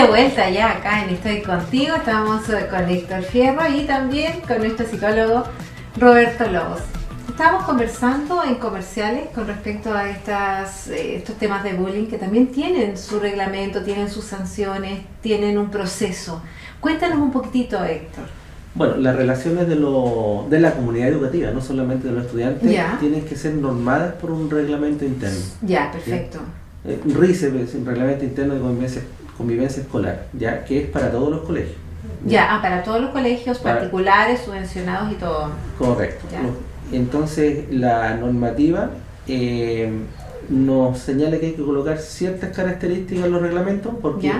de vuelta ya acá en Estoy Contigo. Estamos con Héctor Fierro y también con nuestro psicólogo Roberto Lobos. Estábamos conversando en comerciales con respecto a estos temas de bullying que también tienen su reglamento, tienen sus sanciones, tienen un proceso. Cuéntanos un poquitito, Héctor. Bueno, las relaciones de la comunidad educativa, no solamente de los estudiantes, tienen que ser normadas por un reglamento interno. Ya, perfecto. RICE es un reglamento interno de convivencia escolar, ya que es para todos los colegios. Para todos los colegios particulares, subvencionados y todo. Correcto. Entonces, la normativa nos señala que hay que colocar ciertas características en los reglamentos, porque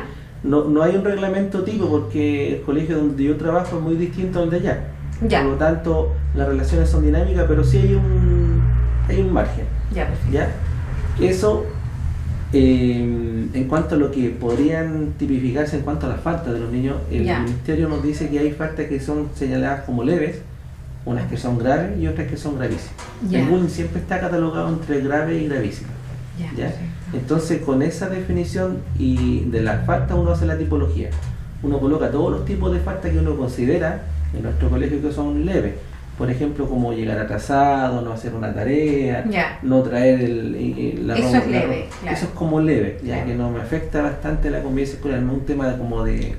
no hay un reglamento tipo, porque el colegio donde yo trabajo es muy distinto al de allá. Por lo tanto, las relaciones son dinámicas, pero sí hay un margen. Eso, en cuanto a lo que podrían tipificarse en cuanto a las faltas de los niños, el Ministerio nos dice que hay faltas que son señaladas como leves, unas que son graves y otras que son gravísimas. El bullying siempre está catalogado entre grave y gravísimo. Entonces, con esa definición y de las faltas uno hace la tipología. Uno coloca todos los tipos de faltas que uno considera en nuestro colegio que son leves. Por ejemplo, como llegar atrasado, no hacer una tarea, no traer la ropa. Eso es leve, claro. Eso es como leve, ya que no me afecta bastante la convivencia escolar, no es un tema como de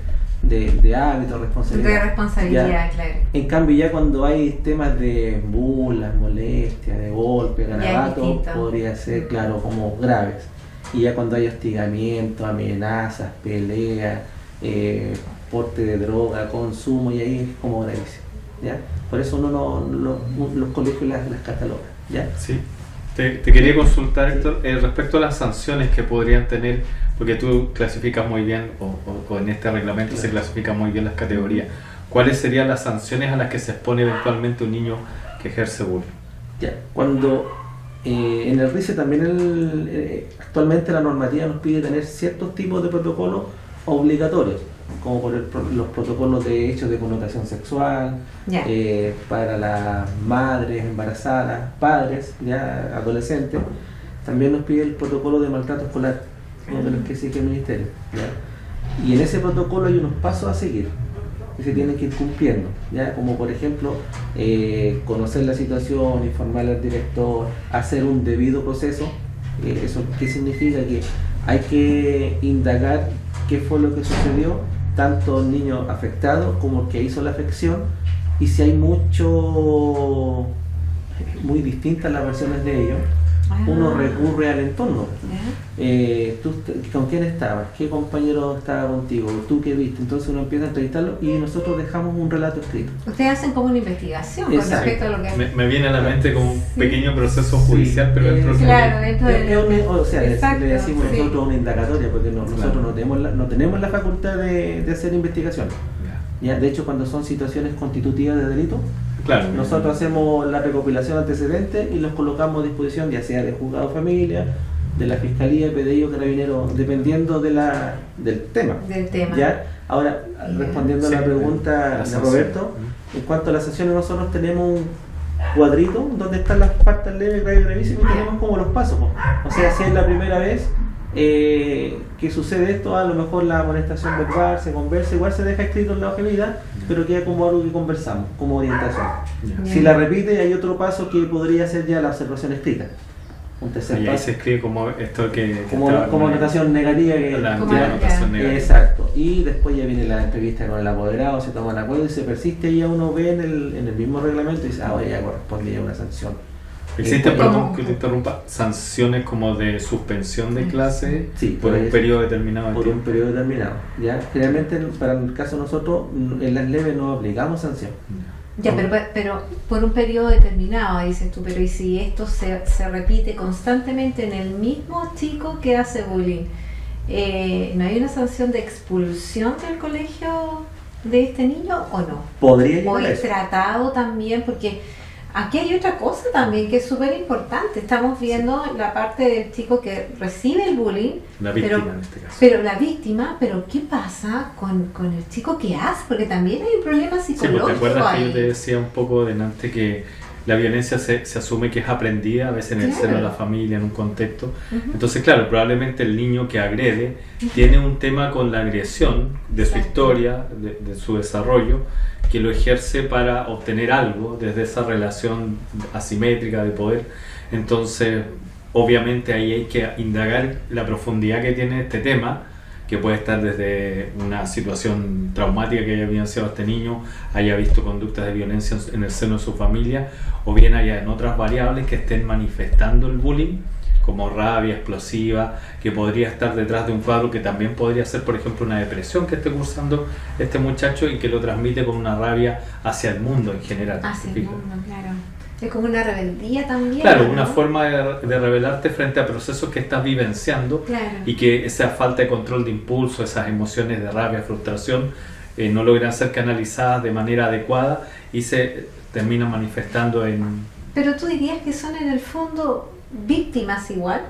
hábito, responsabilidad. De responsabilidad, claro. En cambio, ya cuando hay temas de burlas, molestias, de golpe, garabato, podría ser, claro, como graves. Y ya cuando hay hostigamiento, amenazas, peleas, porte de droga, consumo, y ahí es como gravísimo. Por eso los colegios las catalogan. Sí. Te quería consultar, Héctor, respecto a las sanciones que podrían tener, porque tú clasificas muy bien, o en este reglamento se clasifican muy bien las categorías. ¿Cuáles serían las sanciones a las que se expone eventualmente un niño que ejerce bullying? Cuando en el RICE también actualmente la normativa nos pide tener ciertos tipos de protocolos obligatorios, como por los protocolos de hechos de connotación sexual, para las madres embarazadas, padres, adolescentes. También nos pide el protocolo de maltrato escolar, uno de los que exige el Ministerio. Y en ese protocolo hay unos pasos a seguir que se tienen que ir cumpliendo, como por ejemplo conocer la situación, informar al director, hacer un debido proceso. ¿Eso qué significa? Que hay que indagar qué fue lo que sucedió, tanto el niño afectado como el que hizo la afección, y si hay muy distintas las versiones de ellos, uno recurre al entorno. ¿Tú con quién estabas? ¿Qué compañero estaba contigo? ¿Tú qué viste? Entonces uno empieza a entrevistarlo y nosotros dejamos un relato escrito. Ustedes hacen como una investigación con respecto a lo que... Me viene a la mente como un pequeño proceso judicial, pero dentro del... O sea, le decimos nosotros una indagatoria, porque nosotros no tenemos la facultad de hacer investigación. De hecho, cuando son situaciones constitutivas de delito, nosotros hacemos la recopilación de antecedentes y los colocamos a disposición, ya sea de juzgado de familia, de la fiscalía, PDI o Carabineros, dependiendo del tema. Ahora, respondiendo a la pregunta de Roberto, en cuanto a las sanciones, nosotros tenemos un cuadrito donde están las faltas leves, graves y gravísimas, y tenemos como los pasos. O sea, si es la primera vez que sucede esto, a lo mejor la amonestación verbal se conversa, igual se deja escrito en la hoja de vida, pero queda como algo que conversamos, como orientación. Si la repite, hay otro paso que podría ser ya la observación escrita. Un tercer paso. Ahí se escribe como esto como anotación negativa. Exacto. Y después ya viene la entrevista con el apoderado, se toman acuerdo y se persiste, y ya uno ve en el mismo reglamento y dice, ya corresponde ya una sanción. ¿Existen, perdón que te interrumpa, sanciones como de suspensión de clase por un periodo determinado? Por un periodo determinado. Generalmente, para el caso de nosotros, en las leves no aplicamos sanción. Pero por un periodo determinado, dices tú, pero ¿y si esto se repite constantemente en el mismo chico que hace bullying? ¿No hay una sanción de expulsión del colegio de este niño o no? Podría llegar o a es eso. tratado también, porque aquí hay otra cosa también que es súper importante. Estamos viendo la parte del chico que recibe el bullying, la víctima en este caso. Pero la víctima, pero ¿qué pasa con el chico que hace? Porque también hay un problema psicológico. ¿Te acuerdas ahí? que yo te decía un poco delante que la violencia se asume que es aprendida, a veces en el seno de la familia, en un contexto. Entonces, claro, probablemente el niño que agrede tiene un tema con la agresión de su historia, de su desarrollo, que lo ejerce para obtener algo desde esa relación asimétrica de poder. Entonces, obviamente ahí hay que indagar la profundidad que tiene este tema, que puede estar desde una situación traumática que haya vivenciado este niño, haya visto conductas de violencia en el seno de su familia, o bien haya en otras variables que estén manifestando el bullying, como rabia explosiva, que podría estar detrás de un cuadro que también podría ser, por ejemplo, una depresión que esté cursando este muchacho y que lo transmite con una rabia hacia el mundo en general. Hacia el mundo, claro. Es como una rebeldía también. Claro, ¿no? una forma de rebelarte frente a procesos que estás vivenciando, y que esa falta de control de impulso, esas emociones de rabia, frustración, no logran ser canalizadas de manera adecuada y se terminan manifestando en... Pero tú dirías que son en el fondo víctimas igual.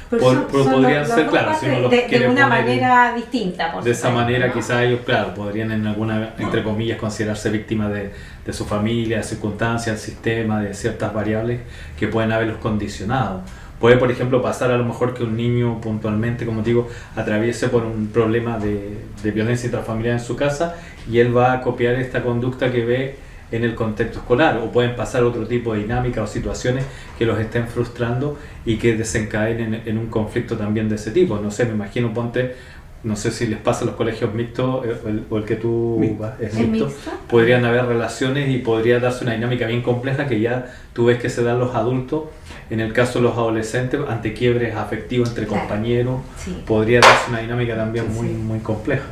Podrían ser, claro, si uno los quiere de una poner manera distinta. De esa manera, ¿no? Quizás ellos, claro, podrían en alguna, entre comillas, considerarse víctimas de su familia, de circunstancias, del sistema, de ciertas variables que pueden haberlos condicionado. Puede, por ejemplo, pasar a lo mejor que un niño puntualmente, como digo, atraviese por un problema de violencia intrafamiliar en su casa y él va a copiar esta conducta que ve en el contexto escolar, o pueden pasar otro tipo de dinámicas o situaciones que los estén frustrando y que desencadenen en un conflicto también de ese tipo. No sé, me imagino, ponte, no sé si les pasa a los colegios mixtos o el que tú vas, es mixto, podrían haber relaciones y podría darse una dinámica bien compleja que ya tú ves que se dan los adultos, en el caso de los adolescentes, ante quiebres afectivos entre compañeros, podría darse una dinámica también muy compleja.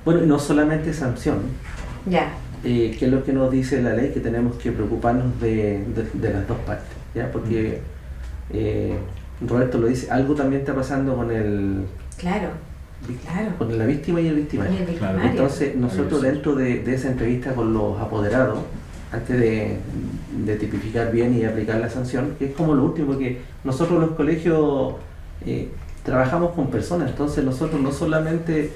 Bueno, y no solamente sanción. Que es lo que nos dice la ley, que tenemos que preocuparnos de las dos partes, ¿ya? Porque Roberto lo dice, algo también está pasando con con la víctima y el victimario. Entonces nosotros dentro de esa entrevista con los apoderados, antes de tipificar bien y aplicar la sanción, que es como lo último, porque nosotros los colegios trabajamos con personas, entonces nosotros no solamente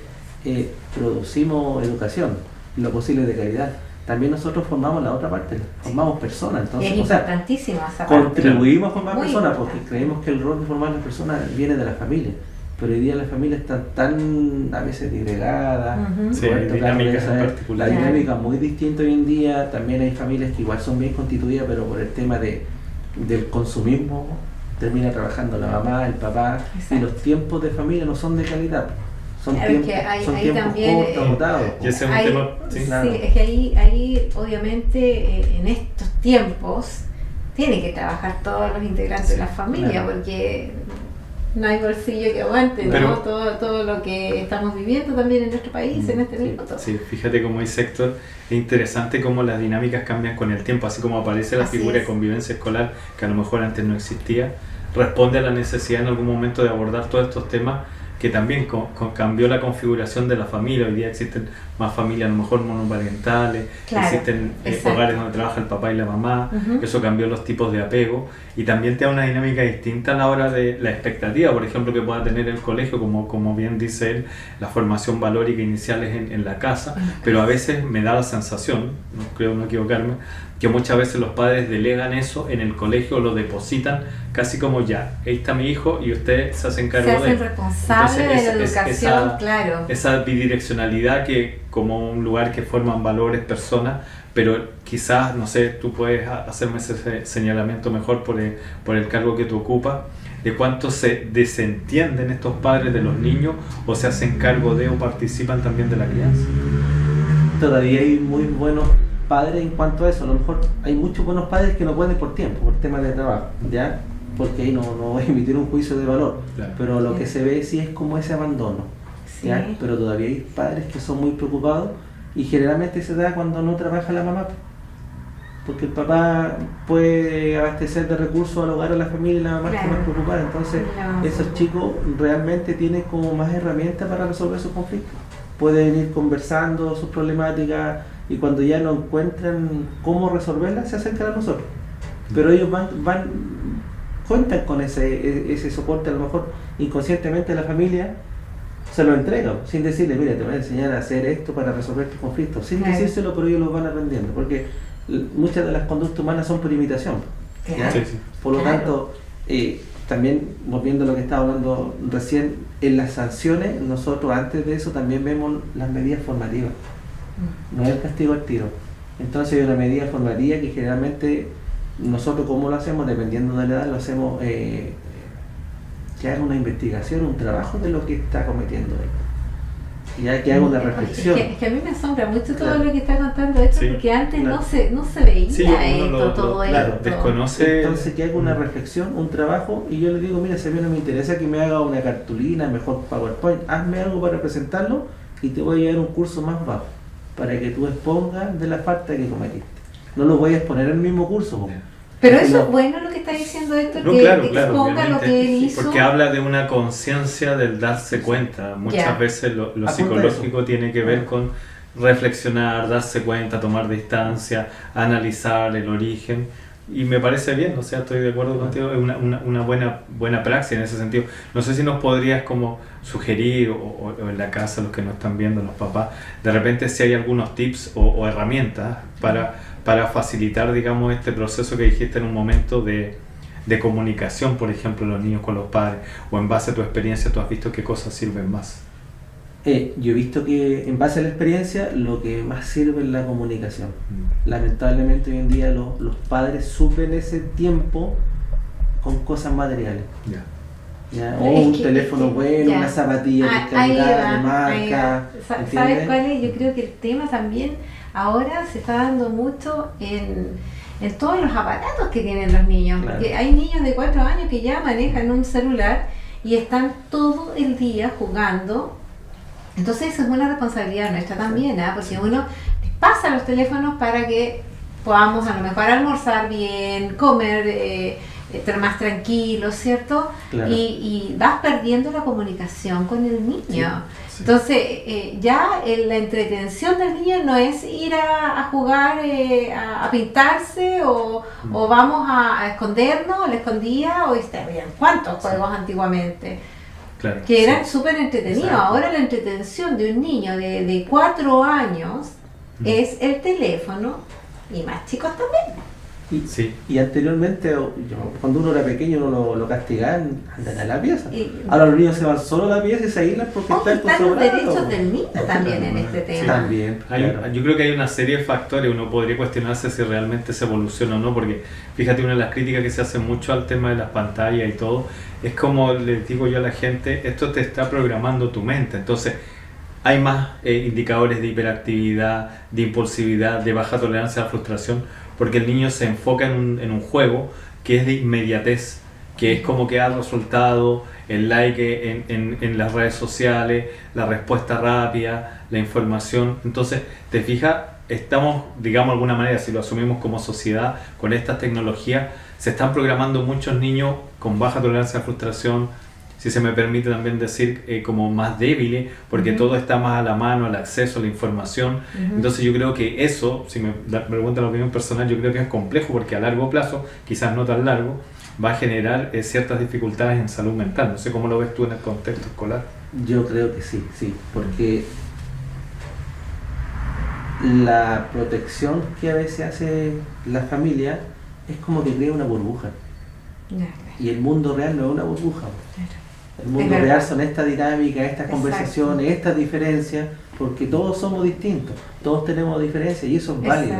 producimos educación, lo posible de calidad, también nosotros formamos la otra parte, formamos personas, entonces, es importantísimo esa parte. Contribuimos a formar personas porque creemos que el rol de formar las personas viene de la familia, pero hoy día las familias están tan a veces disgregadas, la dinámica es muy distinta hoy en día. También hay familias que igual son bien constituidas, pero por el tema del consumismo termina trabajando la mamá, el papá, y los tiempos de familia no son de calidad. Son tiempos cortos, agotados. Es que ahí obviamente en estos tiempos tienen que trabajar todos los integrantes de la familia, porque no hay bolsillo que aguante, ¿no? Todo lo que estamos viviendo también en nuestro país en este minuto. Sí, fíjate cómo dice Héctor, es interesante cómo las dinámicas cambian con el tiempo, así como aparece la figura de convivencia escolar, que a lo mejor antes no existía, responde a la necesidad en algún momento de abordar todos estos temas, que también cambió la configuración de la familia. Hoy día existen más familias a lo mejor monoparentales, existen hogares donde trabaja el papá y la mamá, eso cambió los tipos de apego y también te da una dinámica distinta a la hora de la expectativa, por ejemplo, que pueda tener el colegio, como bien dice él, la formación valórica inicial es en la casa, pero a veces me da la sensación, no creo no equivocarme, que muchas veces los padres delegan eso en el colegio, lo depositan casi como ya, ahí está mi hijo y usted se hacen cargo de él. Se hacen responsables de la educación, esa bidireccionalidad que como un lugar que forman valores, personas, pero quizás, no sé, tú puedes hacerme ese señalamiento mejor por el cargo que tú ocupas, de cuánto se desentienden estos padres de los niños o se hacen cargo de o participan también de la crianza. Todavía hay muy buenos padres en cuanto a eso, a lo mejor hay muchos buenos padres que no pueden por tiempo, por temas de trabajo, ¿ya? Porque ahí no voy a emitir un juicio de valor, pero lo que se ve sí es como ese abandono, ¿ya? Pero todavía hay padres que son muy preocupados y generalmente se da cuando no trabaja la mamá, porque el papá puede abastecer de recursos al hogar, a la familia, y la mamá está más preocupada, entonces esos chicos realmente tienen como más herramientas para resolver sus conflictos, pueden ir conversando sus problemáticas y cuando ya no encuentran cómo resolverlas se acercan a nosotros, pero ellos cuentan con ese soporte, a lo mejor inconscientemente la familia se lo entrega, sin decirle, mira, te voy a enseñar a hacer esto para resolver tu conflicto, sin decírselo, pero ellos lo van aprendiendo, porque muchas de las conductas humanas son por imitación. Claro. Sí, sí. Por lo tanto, también volviendo a lo que estaba hablando recién, en las sanciones, nosotros antes de eso también vemos las medidas formativas, no es el castigo al tiro. Entonces hay una medida formativa que generalmente nosotros, ¿cómo lo hacemos? Dependiendo de la edad, lo hacemos que haga una investigación, un trabajo de lo que está cometiendo él. Ya que haga una reflexión. Es que a mí me asombra mucho todo lo que está contando esto, Sí, porque antes claro. no se veía Sí, uno todo claro, esto. desconoce. Entonces que haga una reflexión, un trabajo, y yo le digo, mira, si a mí no me interesa que me haga una cartulina, mejor PowerPoint, hazme algo para presentarlo y te voy a llevar un curso más bajo, para que tú expongas de la falta que cometiste. No lo voy a exponer en el mismo curso. Porque Pero eso es bueno lo que está diciendo esto, No, que claro, exponga obviamente, lo que él hizo. porque habla de una conciencia del darse cuenta. Muchas veces lo Apunta psicológico eso. tiene que ver con reflexionar, darse cuenta, tomar distancia, analizar el origen. Y me parece bien, o sea, estoy de acuerdo contigo, es una buena praxis en ese sentido. No sé si nos podrías como sugerir, o en la casa, los que nos están viendo, los papás, de repente si hay algunos tips o herramientas para facilitar, digamos, este proceso que dijiste en un momento de comunicación, por ejemplo, los niños con los padres, o en base a tu experiencia, tú has visto qué cosas sirven más. yo he visto que en base a la experiencia lo que más sirve es la comunicación. Lamentablemente hoy en día los padres suplen ese tiempo con cosas materiales. ¿Ya? O un teléfono bueno, una zapatilla de calidad, de marca. ¿Sabes cuál es? Yo creo que el tema también ahora se está dando mucho en todos los aparatos que tienen los niños. Claro. Porque hay niños de 4 años que ya manejan un celular y están todo el día jugando. Entonces eso es una responsabilidad nuestra también, ¿eh? Porque uno pasa los teléfonos para que podamos a lo mejor almorzar bien, comer, estar más tranquilos, ¿cierto? Claro. Y vas perdiendo la comunicación con el niño. Sí. Entonces ya la entretención del niño no es ir a jugar, a pintarse o vamos a escondernos, a la escondida, o ¿cuántos juegos antiguamente? Claro, Que eran súper entretenidos. Exacto. Ahora la entretención de un niño de 4 años es el teléfono, y más chicos también. Y anteriormente, cuando uno era pequeño, uno lo castigaban, andan a la pieza. Y- Ahora los niños se van solo a la pieza y se aíslan porque ¿Cómo están están los controlados. derechos del niño también en este tema? También, claro. Yo creo que hay una serie de factores, uno podría cuestionarse si realmente se evoluciona o no, porque fíjate, una de las críticas que se hace mucho al tema de las pantallas y todo, es como les digo yo a la gente, esto te está programando tu mente, entonces hay más indicadores de hiperactividad, de impulsividad, de baja tolerancia a la frustración, porque el niño se enfoca en un juego que es de inmediatez, que es como que da resultado, el like en las redes sociales, la respuesta rápida, la información. Entonces, te fijas, estamos, digamos de alguna manera, si lo asumimos como sociedad, con estas tecnologías, se están programando muchos niños con baja tolerancia a la frustración, si se me permite también decir, como más débiles, porque todo está más a la mano, el acceso a la información. Entonces yo creo que eso, si me preguntan la opinión personal, yo creo que es complejo, porque a largo plazo, quizás no tan largo, va a generar ciertas dificultades en salud mental. No sé cómo lo ves tú en el contexto escolar. Yo creo que sí, porque la protección que a veces hace la familia es como que crea una burbuja. Y el mundo real no es una burbuja. El mundo real son estas dinámicas, estas conversaciones, estas diferencias, porque todos somos distintos, todos tenemos diferencias y eso es válido.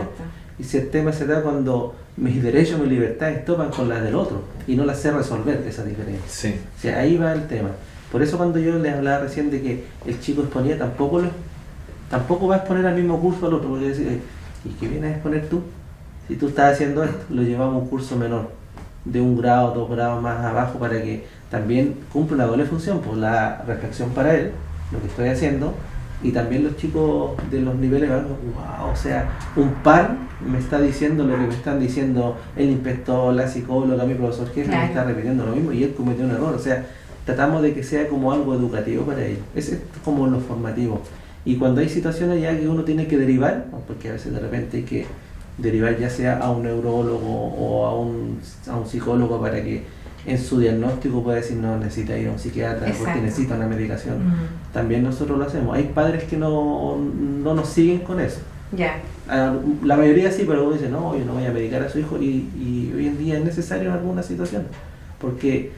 Y si el tema se da cuando mis derechos, mis libertades topan con las del otro y no las sé resolver, esas diferencias. Sí. O sea, ahí va el tema. Por eso cuando yo les hablaba recién de que el chico exponía, tampoco va a exponer al mismo curso al otro, porque decir, ¿y qué vienes a exponer tú? Si tú estás haciendo esto, lo llevamos a un curso menor, de 1 grado, 2 grados más abajo, para que también cumpla una doble función, pues la reflexión para él, lo que estoy haciendo, y también los chicos de los niveles van, wow, o sea, un par me está diciendo lo que me están diciendo el inspector, la psicóloga, mi profesor jefe, me está repitiendo lo mismo y él cometió un error. O sea, tratamos de que sea como algo educativo para ellos. Es como lo formativo. Y cuando hay situaciones ya que uno tiene que derivar, porque a veces de repente hay que derivar ya sea a un neurólogo o a un psicólogo para que en su diagnóstico pueda decir no, necesita ir a un psiquiatra porque necesita una medicación. También nosotros lo hacemos. Hay padres que no nos siguen con eso. Ya. La mayoría sí, pero uno dice, no, yo no voy a medicar a su hijo y hoy en día es necesario en alguna situación, porque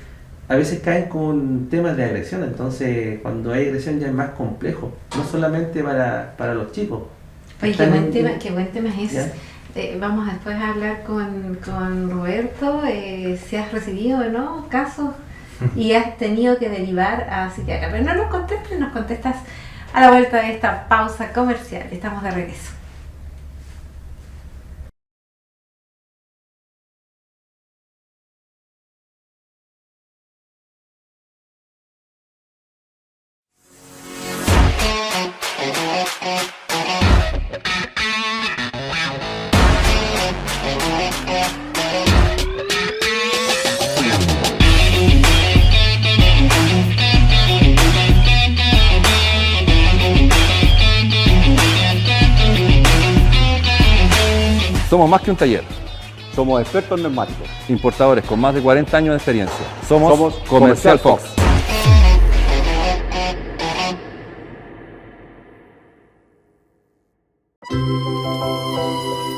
a veces caen con temas de agresión, entonces cuando hay agresión ya es más complejo, no solamente para los chicos. Oye, qué buen tema es ese. Vamos después a hablar con Roberto, si has recibido o no casos y has tenido que derivar a psiquiatra. Pero no nos contestes, nos contestas a la vuelta de esta pausa comercial. Estamos de regreso. Somos más que un taller. Somos expertos neumáticos, importadores con más de 40 años de experiencia. Somos Comercial Fox.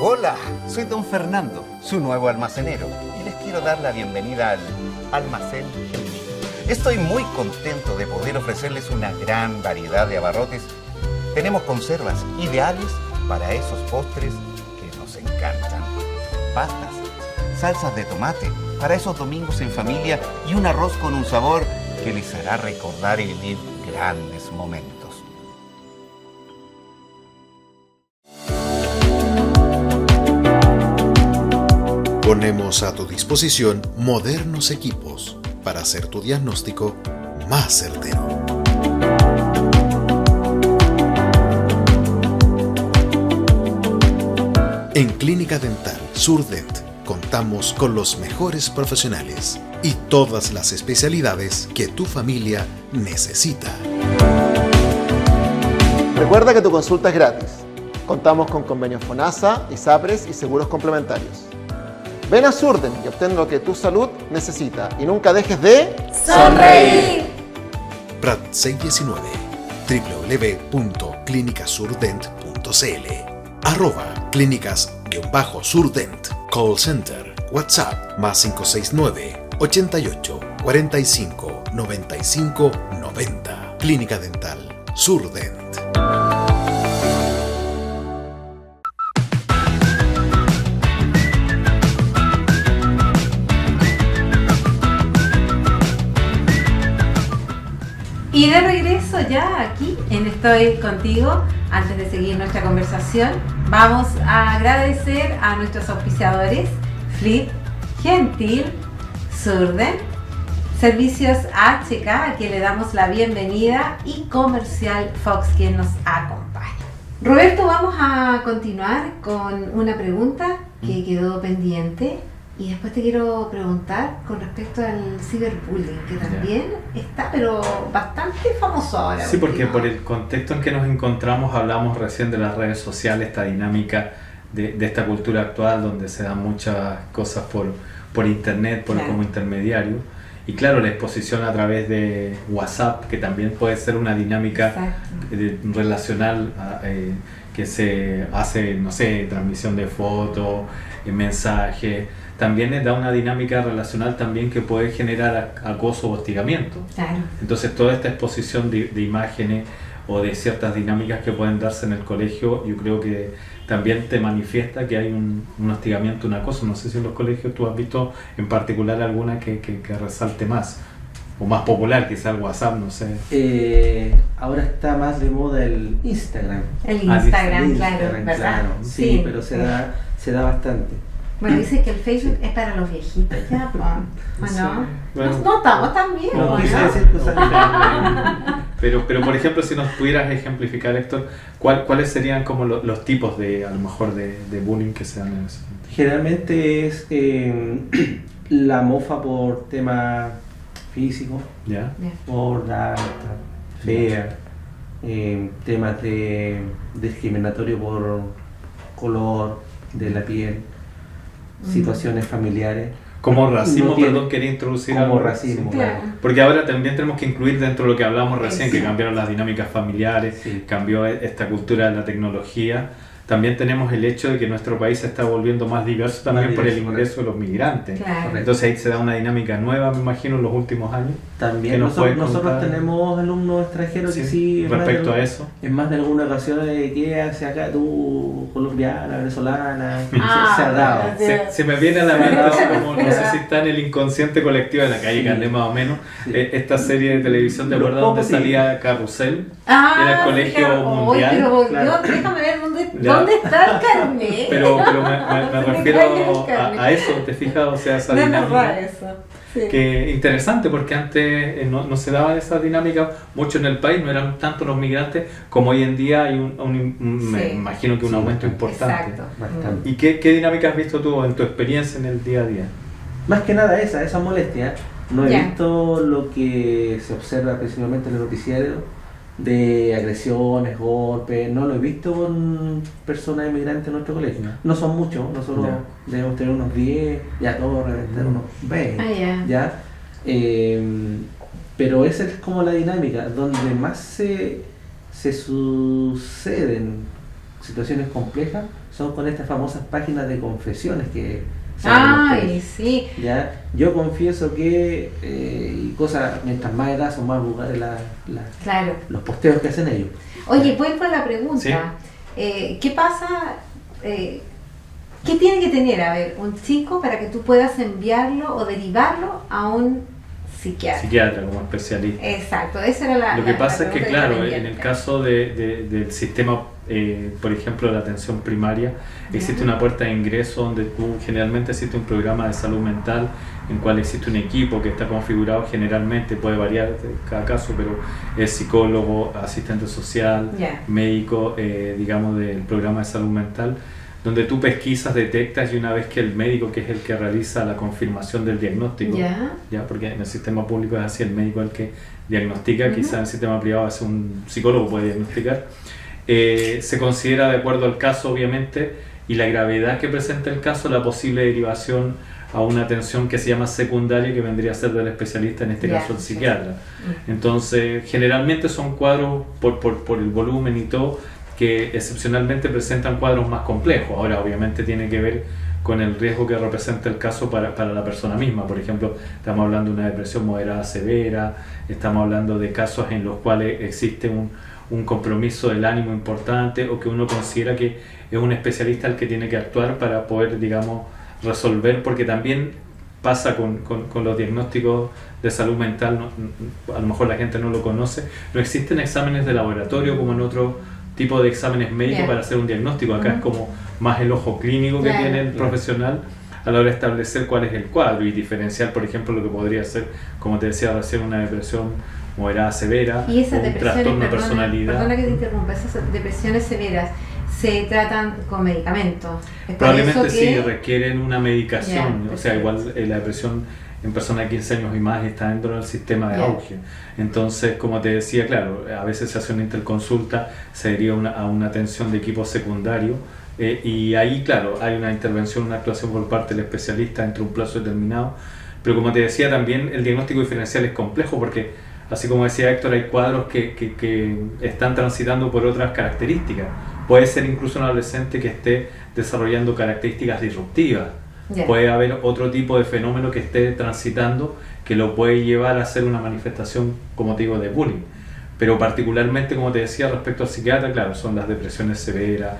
Hola, soy don Fernando, su nuevo almacenero, y les quiero dar la bienvenida al Almacén Gemini. Estoy muy contento de poder ofrecerles una gran variedad de abarrotes. Tenemos conservas ideales para esos postres que nos encantan. Pastas, salsas de tomate para esos domingos en familia y un arroz con un sabor que les hará recordar y vivir grandes momentos. Ponemos a tu disposición modernos equipos para hacer tu diagnóstico más certero. En Clínica Dental Surdent contamos con los mejores profesionales y todas las especialidades que tu familia necesita. Recuerda que tu consulta es gratis. Contamos con convenios FONASA, ISAPRES y seguros complementarios. Ven a Surdent y obtén lo que tu salud necesita y nunca dejes de ¡sonreír! Prat 619 www.clinicasurdent.cl @clínicas-surdent Call Center WhatsApp +569 88 45 95 90 Clínica Dental Surdent. Y de regreso ya aquí en Estoy Contigo. Antes de seguir nuestra conversación, vamos a agradecer a nuestros auspiciadores Flip, Gentil, Surdent, Servicios HK, a quien le damos la bienvenida, y Comercial Fox, quien nos acompaña. Roberto, vamos a continuar con una pregunta que quedó pendiente. Y después te quiero preguntar con respecto al ciberbullying, que también está, pero bastante famoso ahora. Sí, porque por el contexto en que nos encontramos, hablamos recién de las redes sociales, esta dinámica de esta cultura actual, donde se dan muchas cosas por internet, como intermediario. Y claro, la exposición a través de WhatsApp, que también puede ser una dinámica relacional que se hace, no sé, transmisión de fotos, mensajes. También da una dinámica relacional también que puede generar acoso o hostigamiento. Claro. Entonces toda esta exposición de imágenes o de ciertas dinámicas que pueden darse en el colegio, yo creo que también te manifiesta que hay un hostigamiento, un acoso. No sé si en los colegios tú has visto en particular alguna que resalte más, o más popular, quizás el WhatsApp, no sé. Ahora está más de moda el Instagram. El Instagram, claro, ¿verdad? Claro. Sí, pero se da bastante. Bueno, dice que el Facebook es para los viejitos ya, ¿o no? Bueno, no estamos tan bien, no, ¿no? quise decir cosas pero por ejemplo, si nos pudieras ejemplificar, Héctor, ¿cuáles serían como los tipos de, a lo mejor, de bullying que se dan en ese sentido? Generalmente es la mofa por tema físico, ¿Ya? por la fea, temas de discriminatorio por color de la piel, situaciones familiares. Como racismo, perdón, quería introducir como algo. racismo, claro. Porque ahora también tenemos que incluir dentro de lo que hablamos recién, Sí. que cambiaron las dinámicas familiares, Sí. cambió esta cultura de la tecnología. también tenemos el hecho de que nuestro país se está volviendo más diverso también por el ingreso de los migrantes. Claro. Entonces ahí se da una dinámica nueva, me imagino, en los últimos años. También nosotros tenemos alumnos extranjeros que sí, respecto a eso. En más de alguna ocasión de que hace acá tú, colombiana, venezolana, se ha dado. Se me viene a la mente, como no sé si está en el inconsciente colectivo de la calle Candé más o menos, esta serie de televisión, ¿de acuerdo? Donde salía Carrusel, era el colegio mundial. Pero claro. déjame ver dónde está el carnet. Pero me refiero a eso, ¿te fijas? O sea, esa dinámica. Sí. Que interesante, porque antes no se daba esa dinámica mucho en el país, no eran tantos los migrantes como hoy en día hay me imagino que un aumento importante. Exacto. Bastante. ¿Y qué dinámica has visto tú en tu experiencia en el día a día? Más que nada esa molestia. No he visto lo que se observa principalmente en el noticiario de agresiones, golpes, no lo he visto con personas inmigrantes en nuestro colegio. No son muchos, nosotros debemos tener unos 10, ya todos reventar unos 20, ¿ya? Pero esa es como la dinámica, donde más se suceden situaciones complejas, son con estas famosas páginas de confesiones que sí. ¿ya? Yo confieso que cosas, mientras más edad son más vulgares los posteos que hacen ellos. Oye, vuelvo a la pregunta. ¿Sí? ¿Qué pasa? ¿Qué tiene que tener, un chico para que tú puedas enviarlo o derivarlo a un psiquiatra? Psiquiatra como especialista. Exacto, esa era Lo que pasa es que, claro, en pendiente. el caso del sistema, por ejemplo, de la atención primaria, existe una puerta de ingreso donde generalmente existe un programa de salud mental en cual existe un equipo que está configurado generalmente, puede variar de cada caso, pero es psicólogo, asistente social, médico, digamos, del programa de salud mental, donde tú pesquisas, detectas y una vez que el médico, que es el que realiza la confirmación del diagnóstico, ¿ya? Porque en el sistema público es así, el médico es el que diagnostica, quizás en el sistema privado es un psicólogo puede diagnosticar, se considera de acuerdo al caso obviamente y la gravedad que presenta el caso la posible derivación a una atención que se llama secundaria, que vendría a ser del especialista, en este caso el psiquiatra. Entonces generalmente son cuadros por el volumen y todo, que excepcionalmente presentan cuadros más complejos. Ahora obviamente tiene que ver con el riesgo que representa el caso para la persona misma. Por ejemplo, estamos hablando de una depresión moderada severa, estamos hablando de casos en los cuales existe un compromiso del ánimo importante, o que uno considera que es un especialista el que tiene que actuar para poder, digamos, resolver, porque también pasa con los diagnósticos de salud mental, a lo mejor la gente no lo conoce, pero existen exámenes de laboratorio como en otro tipo de exámenes médicos para hacer un diagnóstico. Acá es como más el ojo clínico que tiene el profesional a la hora de establecer cuál es el cuadro y diferenciar, por ejemplo, lo que podría ser, como te decía recién, una depresión moderada severa, y esas un trastorno de personalidad. Perdona que te interrumpa, esas depresiones severas se tratan con medicamentos. Probablemente sí, requieren una medicación, o sea, igual la depresión en personas de 15 años y más está dentro del sistema de auge. Entonces, como te decía, claro, a veces se hace una interconsulta, se deriva a una atención de equipo secundario, y ahí, claro, hay una intervención, una actuación por parte del especialista entre un plazo determinado. Pero como te decía, también el diagnóstico diferencial es complejo porque, así como decía Héctor, hay cuadros que están transitando por otras características. Puede ser incluso un adolescente que esté desarrollando características disruptivas. Puede haber otro tipo de fenómeno que esté transitando que lo puede llevar a hacer una manifestación, como te digo, de bullying. Pero particularmente, como te decía, respecto al psiquiatra, claro, son las depresiones severas,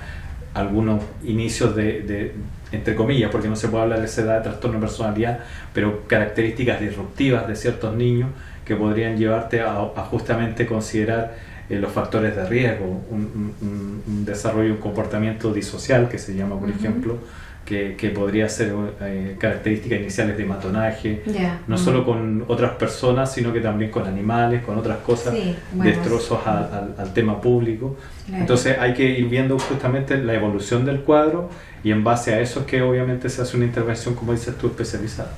algunos inicios de entre comillas, porque no se puede hablar de esa edad de trastorno de personalidad, pero características disruptivas de ciertos niños que podrían llevarte a justamente considerar los factores de riesgo, un desarrollo, un comportamiento disocial que se llama, por ejemplo, que podría ser características iniciales de matonaje, no solo con otras personas, sino que también con animales, con otras cosas, destrozos al tema público. Entonces hay que ir viendo justamente la evolución del cuadro, y en base a eso es que obviamente se hace una intervención, como dices tú, especializada.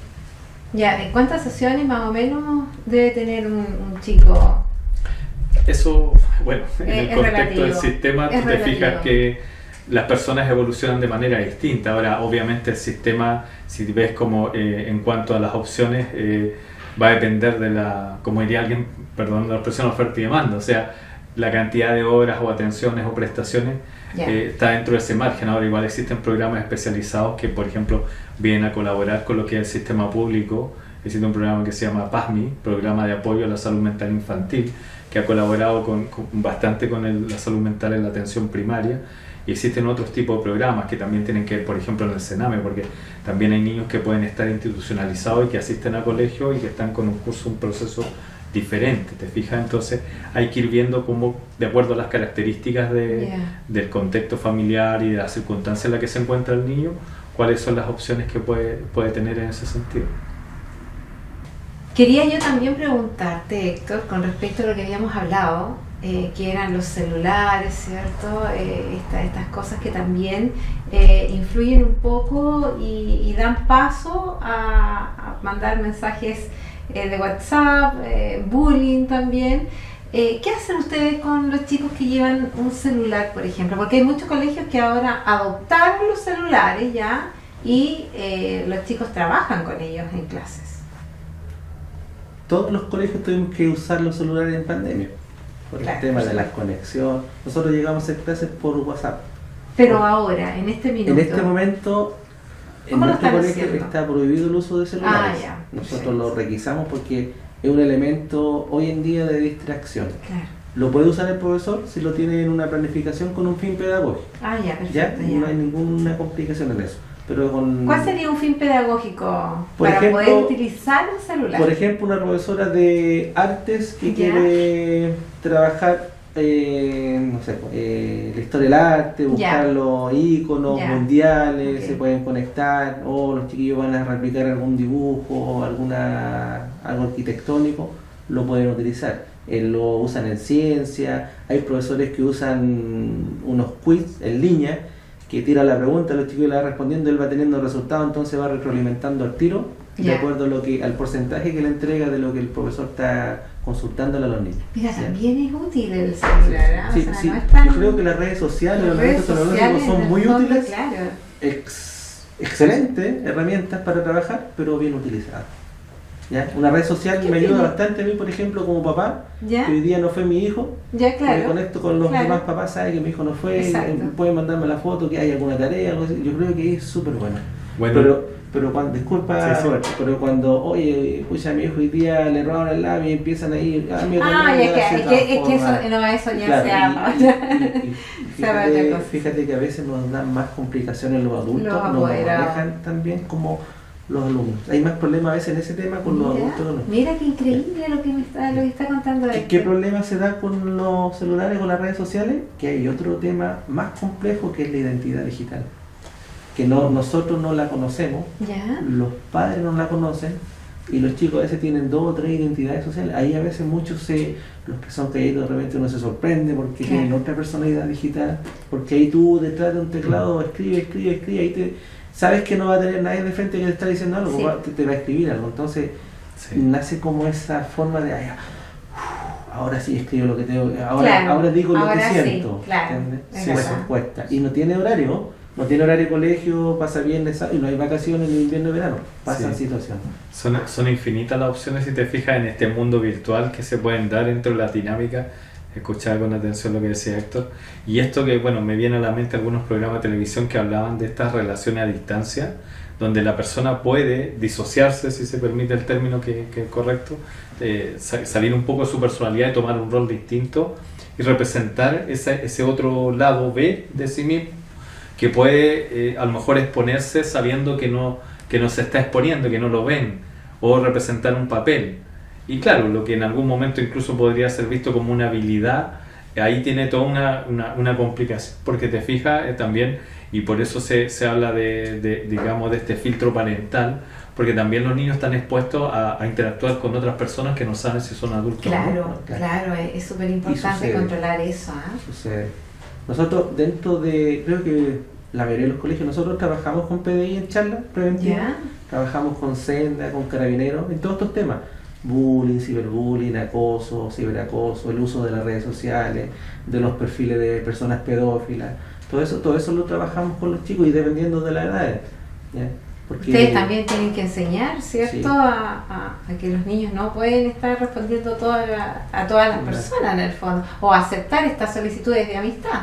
¿Cuántas sesiones más o menos debe tener un chico? Eso, bueno, en el contexto relativo. del sistema tú te fijas que las personas evolucionan de manera distinta. Ahora, obviamente el sistema, si ves como en cuanto a las opciones, va a depender de la, como diría alguien, perdón, la expresión oferta y demanda, o sea, la cantidad de horas o atenciones o prestaciones está dentro de ese margen. Ahora igual existen programas especializados que, por ejemplo, vienen a colaborar con lo que es el sistema público. Existe un programa que se llama PASMI, Programa de Apoyo a la Salud Mental Infantil, que ha colaborado bastante con la salud mental en la atención primaria. Y existen otros tipos de programas que también tienen que ver, por ejemplo, en el Sename, porque también hay niños que pueden estar institucionalizados y que asisten a colegio y que están con un proceso diferente, ¿te fijas? Entonces hay que ir viendo cómo, de acuerdo a las características del contexto familiar y de la circunstancia en la que se encuentra el niño, cuáles son las opciones que puede tener en ese sentido. Quería yo también preguntarte, Héctor, con respecto a lo que habíamos hablado, que eran los celulares, ¿cierto? Estas cosas que también influyen un poco y dan paso a mandar mensajes de WhatsApp, bullying también. ¿Qué hacen ustedes con los chicos que llevan un celular, por ejemplo? Porque hay muchos colegios que ahora adoptaron los celulares ya y los chicos trabajan con ellos en clases. Todos los colegios tuvimos que usar los celulares en pandemia, por el tema de la conexión. Nosotros llegamos a hacer clases por WhatsApp. Pero ahora, en este minuto. En este momento, en nuestro colegio está prohibido el uso de celulares. Nosotros lo requisamos porque es un elemento hoy en día de distracción. Claro. Lo puede usar el profesor si lo tiene en una planificación con un fin pedagógico. Perfecto. No hay ninguna complicación en eso. Pero ¿cuál sería un fin pedagógico para poder utilizar un celular? Por ejemplo, una profesora de artes que quiere trabajar la historia del arte, buscar los iconos mundiales, se pueden conectar, o los chiquillos van a replicar algún dibujo o algo arquitectónico, lo pueden utilizar. Lo usan en ciencia, hay profesores que usan unos quiz en línea, que tira la pregunta, los chicos la van respondiendo, él va teniendo resultados, entonces va retroalimentando al tiro, de acuerdo al porcentaje que le entrega de lo que el profesor está consultándole a los niños. Mira, también es útil el celular, Sí, no sí. es tan... Yo creo que las redes sociales, los elementos tecnológicos son muy útiles, excelentes herramientas para trabajar, pero bien utilizadas. ¿Ya? Una red social me ayuda bastante a mí, por ejemplo, como papá, que hoy día no fue mi hijo, me conecto con los demás papás, sabe que mi hijo no fue, pueden mandarme la foto, que hay alguna tarea, algo así. Yo creo que es súper bueno. Pero cuando, disculpa, Roberto, pero cuando, oye, escucha, a mi hijo hoy día le roban el labio y empiezan a ir, eso ya fíjate que a veces nos dan más complicaciones los adultos, nos manejan también como los alumnos. Hay más problemas a veces en ese tema con los adultos. Mira qué increíble lo que está contando. ¿Qué problema se da con los celulares o las redes sociales? Que hay otro tema más complejo, que es la identidad digital. Que nosotros no la conocemos, los padres no la conocen, y los chicos a veces tienen 2 o 3 identidades sociales. Ahí a veces muchos los que son caídos, de repente uno se sorprende porque tienen otra personalidad digital, porque ahí tú detrás de un teclado escribe, ahí sabes que no va a tener nadie de frente que te está diciendo algo, te va a escribir algo. Entonces nace como esa forma de ahora sí escribo lo que tengo, ahora digo lo que siento. Eso cuesta. Y no tiene horario colegio, pasa viernes y no hay vacaciones ni invierno ni verano, pasan situaciones. Son infinitas las opciones si te fijas en este mundo virtual que se pueden dar dentro de la dinámica. Escuchaba con atención lo que decía Héctor, y esto que me viene a la mente algunos programas de televisión que hablaban de estas relaciones a distancia, donde la persona puede disociarse, si se permite el término que es correcto, salir un poco de su personalidad y tomar un rol distinto y representar ese otro lado B de sí mismo, que puede a lo mejor exponerse sabiendo que no se está exponiendo, que no lo ven, o representar un papel. Y claro, lo que en algún momento incluso podría ser visto como una habilidad, ahí tiene toda una complicación, porque te fijas también, y por eso se habla de este filtro parental, porque también los niños están expuestos a interactuar con otras personas que no saben si son adultos. Claro, es súper importante controlar eso. Sucede. Nosotros creo que la mayoría de los colegios, nosotros trabajamos con PDI en charlas preventivas, trabajamos con Senda, con Carabineros, en todos estos temas. Bullying, ciberbullying, acoso, ciberacoso, el uso de las redes sociales, de los perfiles de personas pedófilas, todo eso lo trabajamos con los chicos y dependiendo de la edad. Porque ustedes también tienen que enseñar, ¿cierto? A que los niños no pueden estar respondiendo a todas las personas en el fondo, o aceptar estas solicitudes de amistad.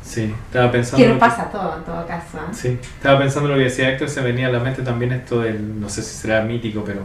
Sí, estaba pensando... Que nos pasa todo en todo caso. Sí, estaba pensando en lo que decía Héctor, se venía a la mente también esto del, no sé si será mítico, pero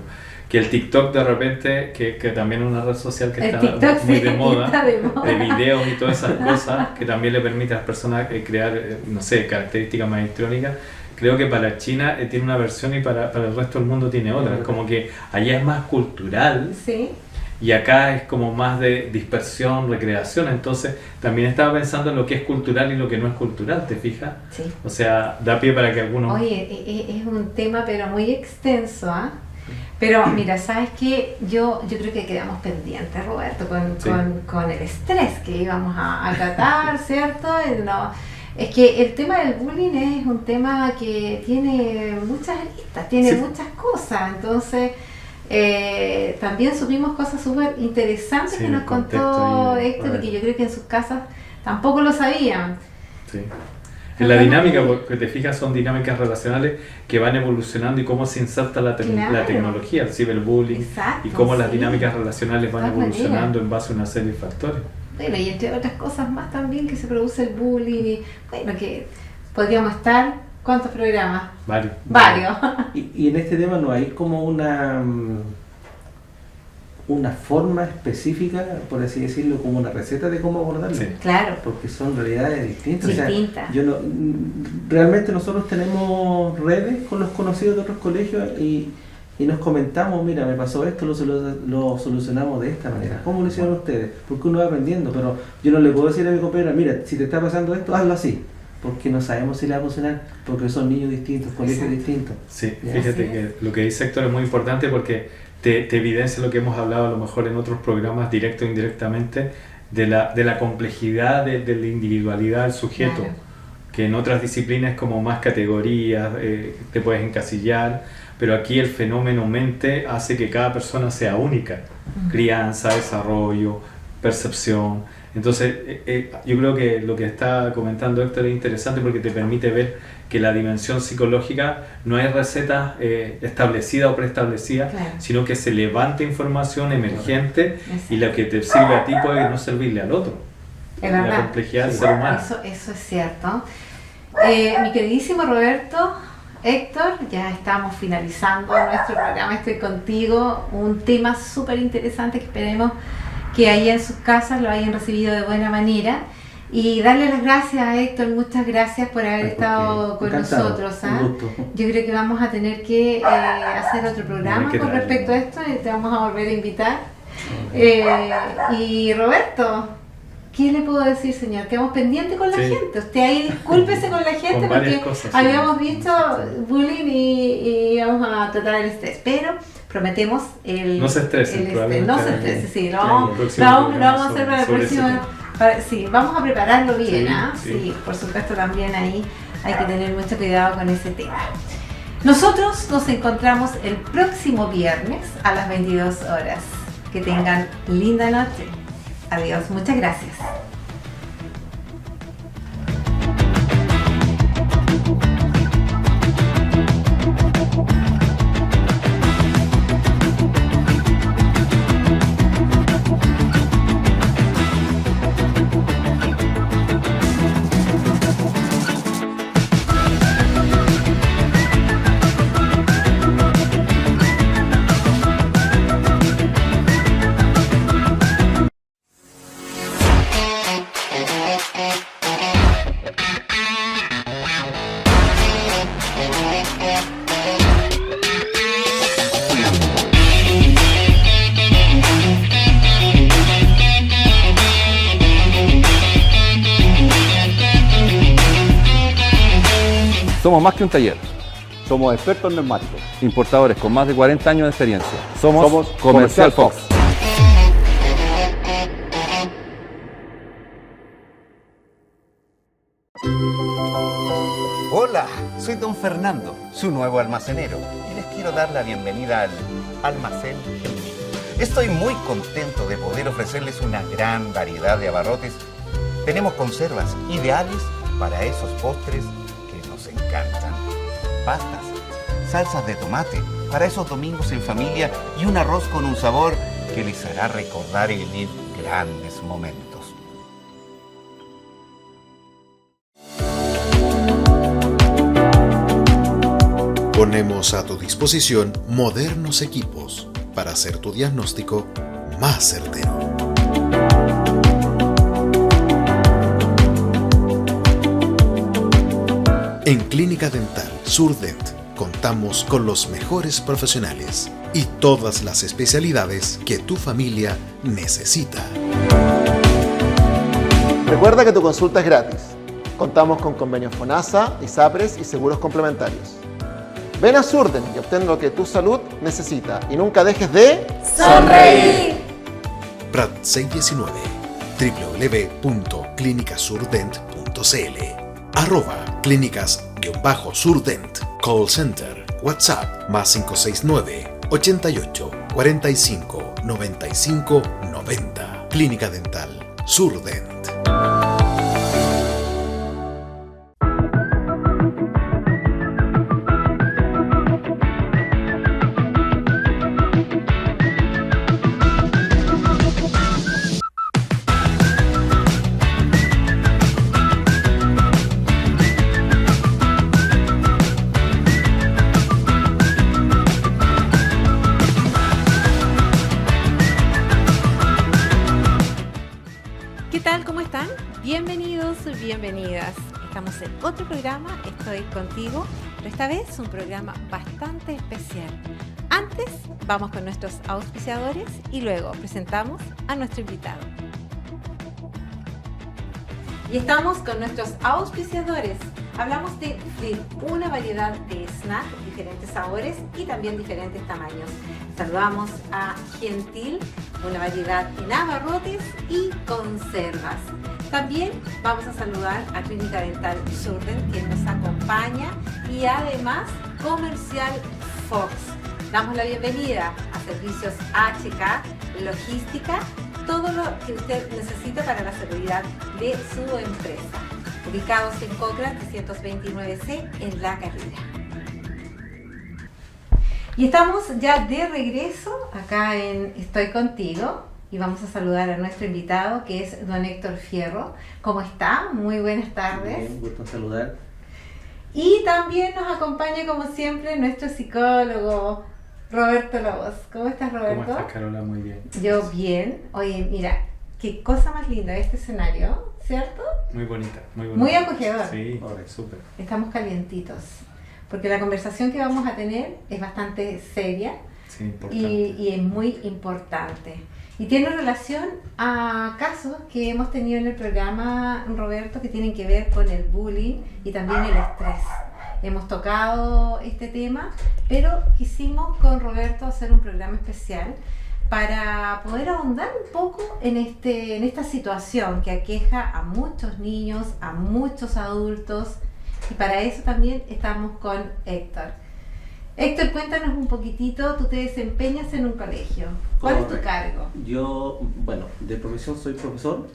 que el TikTok de repente, que también es una red social que está TikTok, muy sí, de moda, está de moda, de videos y todas esas cosas, que también le permite a las personas crear, no sé, características más electrónicas. Creo que para China tiene una versión y para el resto del mundo tiene otra. Es como que allá es más cultural. Sí. Y acá es como más de dispersión, recreación. Entonces también estaba pensando en lo que es cultural y lo que no es cultural, ¿te fijas? Sí. O sea, da pie para que algunos... Oye, es un tema pero muy extenso, ¿ah? Pero mira, ¿sabes qué? Yo creo que quedamos pendientes, Roberto, con el estrés que íbamos a tratar, ¿cierto? Es que el tema del bullying es un tema que tiene muchas aristas, tiene muchas cosas, entonces... también supimos cosas súper interesantes que nos contó Héctor y que yo creo que en sus casas tampoco lo sabían. Sí. En la dinámica, porque te fijas, son dinámicas relacionales que van evolucionando y cómo se inserta la tecnología, el ciberbullying. Exacto, y cómo las dinámicas relacionales van evolucionando en base a una serie de factores. Bueno, y entre otras cosas más también que se produce el bullying y bueno, que podríamos estar... ¿Cuántos programas? Varios. Y en este tema no hay como una forma específica, por así decirlo, como una receta de cómo abordarlo. Sí. Claro. Porque son realidades distintas. Distintas. O sea, realmente nosotros tenemos redes con los conocidos de otros colegios y nos comentamos, mira, me pasó esto, lo solucionamos de esta manera. ¿Cómo lo hicieron ustedes? Porque uno va aprendiendo, pero yo no le puedo decir a mi compañera, mira, si te está pasando esto, hazlo así. Porque no sabemos si le va a funcionar, porque son niños distintos, colegios distintos. Sí, fíjate que lo que dice Héctor es muy importante porque te evidencia lo que hemos hablado a lo mejor en otros programas, directo o indirectamente, de la complejidad de la individualidad del sujeto, que en otras disciplinas es como más categorías, te puedes encasillar, pero aquí el fenómeno mente hace que cada persona sea única, crianza, desarrollo, percepción. Entonces, yo creo que lo que está comentando Héctor es interesante porque te permite ver que la dimensión psicológica no hay recetas establecida o preestablecida, sino que se levanta información emergente y lo que te sirve a ti puede no servirle al otro. Es verdad. La complejidad del ser humano. Eso es cierto. Mi queridísimo Roberto, Héctor, ya estamos finalizando nuestro programa. Estoy contigo. Un tema súper interesante que esperemos que ahí en sus casas lo hayan recibido de buena manera y darle las gracias a Héctor, muchas gracias por haber estado con nosotros. Yo creo que vamos a tener que hacer otro programa con respecto a esto y te vamos a volver a invitar. Y Roberto, ¿qué le puedo decir, señor? Quedamos pendientes con la gente. Usted ahí discúlpese con la gente porque habíamos visto bullying y vamos a tratar el estrés, pero prometemos no se estresen, no se estresen, sí, lo vamos a hacer para el próximo. Sí, vamos a prepararlo bien, sí, por supuesto también ahí hay que tener mucho cuidado con ese tema. Nosotros nos encontramos el próximo viernes a las 22 horas. Que tengan linda noche. Adiós, muchas gracias. Somos más que un taller. Somos expertos en neumáticos. Importadores con más de 40 años de experiencia. Somos Comercial Fox. Hola, soy don Fernando, su nuevo almacenero, y les quiero dar la bienvenida al Almacén Gemini. Estoy muy contento de poder ofrecerles una gran variedad de abarrotes. Tenemos conservas ideales para esos postres que nos encantan. Pastas, salsas de tomate para esos domingos en familia y un arroz con un sabor que les hará recordar y vivir grandes momentos. Ponemos a tu disposición modernos equipos para hacer tu diagnóstico más certero. En Clínica Dental SurDent contamos con los mejores profesionales y todas las especialidades que tu familia necesita. Recuerda que tu consulta es gratis. Contamos con convenios FONASA, ISAPRES y seguros complementarios. Ven a SurDent y obtén lo que tu salud necesita y nunca dejes de ¡sonreír! Prat 619 www.clinicasurdent.cl @clínicas-surdent Call Center WhatsApp +569 88 45 95 90 Clínica Dental SurDent. Bienvenidos y bienvenidas. Estamos en otro programa, Estoy Contigo, pero esta vez un programa bastante especial. Antes vamos con nuestros auspiciadores y luego presentamos a nuestro invitado. Y estamos con nuestros auspiciadores. Hablamos de Flip, una variedad de snacks, diferentes sabores y también diferentes tamaños. Saludamos a Gentil, una variedad en abarrotes y conservas. También vamos a saludar a Clínica Dental SurDent, quien nos acompaña, y además Comercial Fox. Damos la bienvenida a servicios HK, logística, todo lo que usted necesita para la seguridad de su empresa. Ubicados en Cochrane 329C en La Carrera. Y estamos ya de regreso acá en Estoy Contigo. Y vamos a saludar a nuestro invitado, que es don Héctor Fierro. ¿Cómo está? Muy buenas tardes. Bien, gusto en saludar. Y también nos acompaña, como siempre, nuestro psicólogo, Roberto Lobos. ¿Cómo estás, Roberto? ¿Cómo estás, Carola? Muy bien. Yo bien. Oye, mira, qué cosa más linda este escenario, ¿cierto? Muy bonita, muy bonita. Muy acogedor. Sí, súper. Estamos calientitos, porque la conversación que vamos a tener es bastante seria. Sí, importante. Y es muy importante. Y tiene relación a casos que hemos tenido en el programa, Roberto, que tienen que ver con el bullying y también el estrés. Hemos tocado este tema, pero quisimos con Roberto hacer un programa especial para poder ahondar un poco en esta situación que aqueja a muchos niños, a muchos adultos, y para eso también estamos con Héctor. Héctor, cuéntanos un poquitito, tú te desempeñas en un colegio. ¿Cuál es tu cargo? Yo, bueno, de profesión soy profesor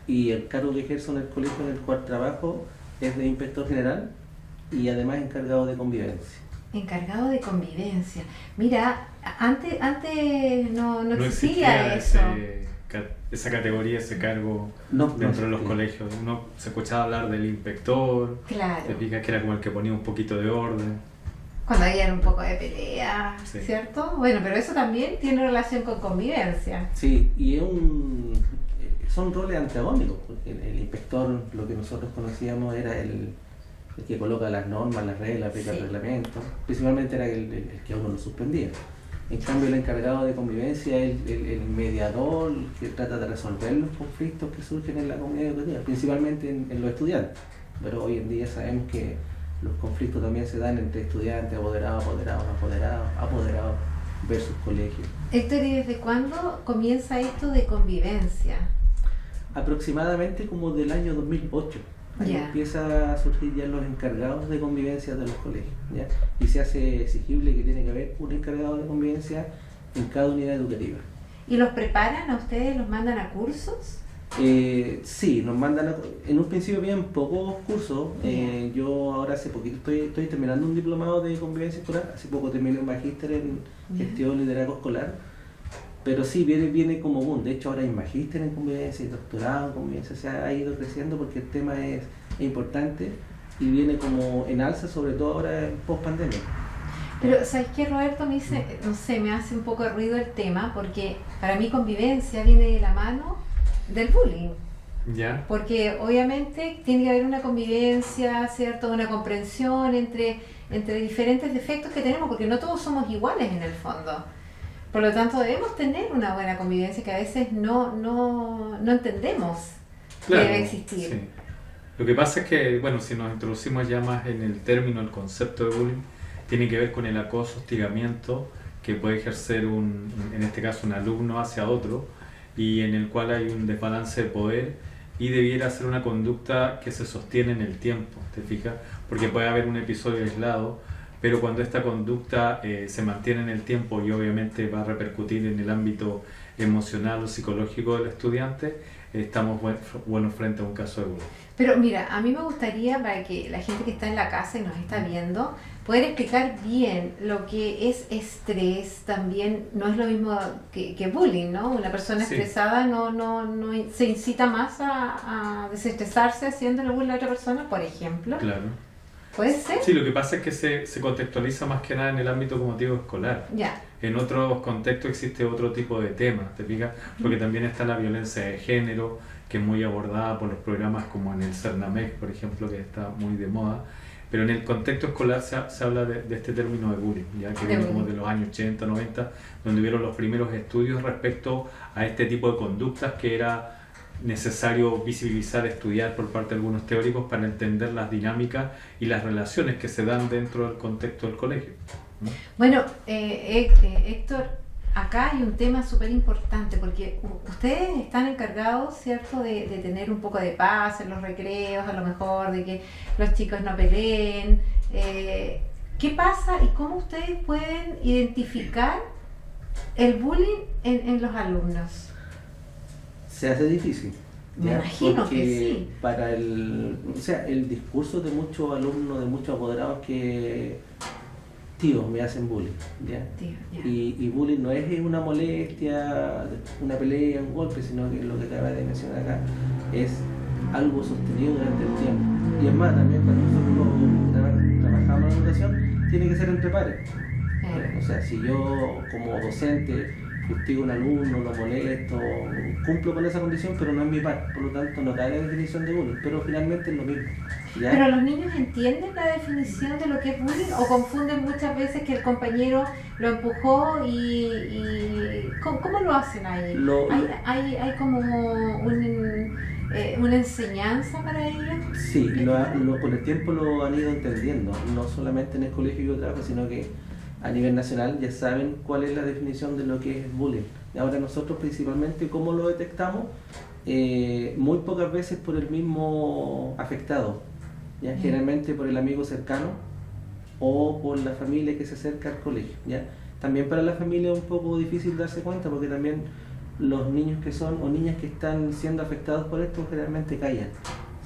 y el cargo que ejerzo en el colegio en el cual trabajo es de inspector general y además encargado de convivencia. Encargado de convivencia. Mira, antes no existía eso. Esa categoría, ese cargo dentro de los colegios. Uno se escuchaba hablar del inspector, claro. Te fijas que era como el que ponía un poquito de orden. Cuando había un poco de pelea, sí. ¿Cierto? Bueno, pero eso también tiene relación con convivencia. Sí, y son roles antagónicos, porque el inspector, lo que nosotros conocíamos, era el que coloca las normas, las reglas, aplica el reglamento, principalmente era el que a uno lo suspendía. En cambio, el encargado de convivencia es el mediador que trata de resolver los conflictos que surgen en la comunidad educativa, principalmente en los estudiantes. Pero hoy en día sabemos que los conflictos también se dan entre estudiantes, apoderados versus colegios. Héctor, ¿y desde cuándo comienza esto de convivencia? Aproximadamente como del año 2008. Ahí empieza a surgir ya los encargados de convivencia de los colegios, ¿ya? Y se hace exigible que tiene que haber un encargado de convivencia en cada unidad educativa. ¿Y los preparan a ustedes? ¿Los mandan a cursos? Sí, nos mandan en un principio bien pocos cursos. Yo ahora hace poquito estoy terminando un diplomado de convivencia escolar. Hace poco terminé un magíster en gestión y liderazgo escolar. Pero sí, viene como boom. De hecho, ahora hay magíster en convivencia y doctorado en convivencia. Se ha ido creciendo porque el tema es importante y viene como en alza, sobre todo ahora en post pandemia. Pero, ¿sabes qué, Roberto? Me dice, no sé, me hace un poco de ruido el tema, porque para mí convivencia viene de la mano del bullying. ¿Ya? Porque obviamente tiene que haber una convivencia, ¿cierto? Una comprensión entre diferentes defectos que tenemos, porque no todos somos iguales en el fondo. Por lo tanto, debemos tener una buena convivencia que a veces no entendemos que debe existir. Sí. Lo que pasa es que, bueno, si nos introducimos ya más en el término, el concepto de bullying, tiene que ver con el acoso, hostigamiento que puede ejercer en este caso un alumno hacia otro, y en el cual hay un desbalance de poder y debiera ser una conducta que se sostiene en el tiempo, ¿te fijas? Porque puede haber un episodio aislado, pero cuando esta conducta se mantiene en el tiempo y obviamente va a repercutir en el ámbito emocional o psicológico del estudiante, estamos bueno frente a un caso de bullying. Pero mira, a mí me gustaría, para que la gente que está en la casa y nos está viendo, poder explicar bien lo que es estrés. También no es lo mismo que bullying, ¿no? Una persona estresada no se incita más a desestresarse haciéndole bullying a otra persona, por ejemplo. Claro. ¿Puede ser? Sí, lo que pasa es que se contextualiza más que nada en el ámbito, como te digo, escolar. Ya. En otros contextos existe otro tipo de temas, ¿te fijas? Porque también está la violencia de género, que es muy abordada por los programas como en el CERNAMEC, por ejemplo, que está muy de moda. Pero en el contexto escolar se habla de este término de bullying, ya que viene como de los años 80, 90, donde hubieron los primeros estudios respecto a este tipo de conductas que era necesario visibilizar, estudiar por parte de algunos teóricos para entender las dinámicas y las relaciones que se dan dentro del contexto del colegio, ¿no? Bueno, Héctor, acá hay un tema súper importante, porque ustedes están encargados, ¿cierto?, de tener un poco de paz en los recreos, a lo mejor, de que los chicos no peleen. ¿Qué pasa y cómo ustedes pueden identificar el bullying en los alumnos? Se hace difícil. Me imagino porque que sí. Para el discurso de muchos alumnos, de muchos apoderados que tío, me hacen bullying, ¿ya? Tío, ya. Y bullying no es una molestia, una pelea, un golpe, sino que lo que acaba de mencionar acá es algo sostenido durante el tiempo. Y es más, también cuando nosotros trabajamos en educación, tiene que ser entre pares. O sea, si yo como docente fustigo a un alumno, lo molesto, cumplo con esa condición, pero no es mi par, por lo tanto no cae en la definición de bullying, pero finalmente es lo mismo, ¿ya? ¿Pero los niños entienden la definición de lo que es bullying o confunden muchas veces que el compañero lo empujó y ¿cómo lo hacen ahí? ¿Hay como una enseñanza para ellos? Sí, con el tiempo lo han ido entendiendo, no solamente en el colegio que yo trabajo, sino que a nivel nacional ya saben cuál es la definición de lo que es bullying. Y ahora nosotros principalmente, ¿cómo lo detectamos? Muy pocas veces por el mismo afectado, ¿ya? Generalmente por el amigo cercano o por la familia que se acerca al colegio, ¿ya? También para la familia es un poco difícil darse cuenta, porque también los niños que son o niñas que están siendo afectados por esto generalmente callan,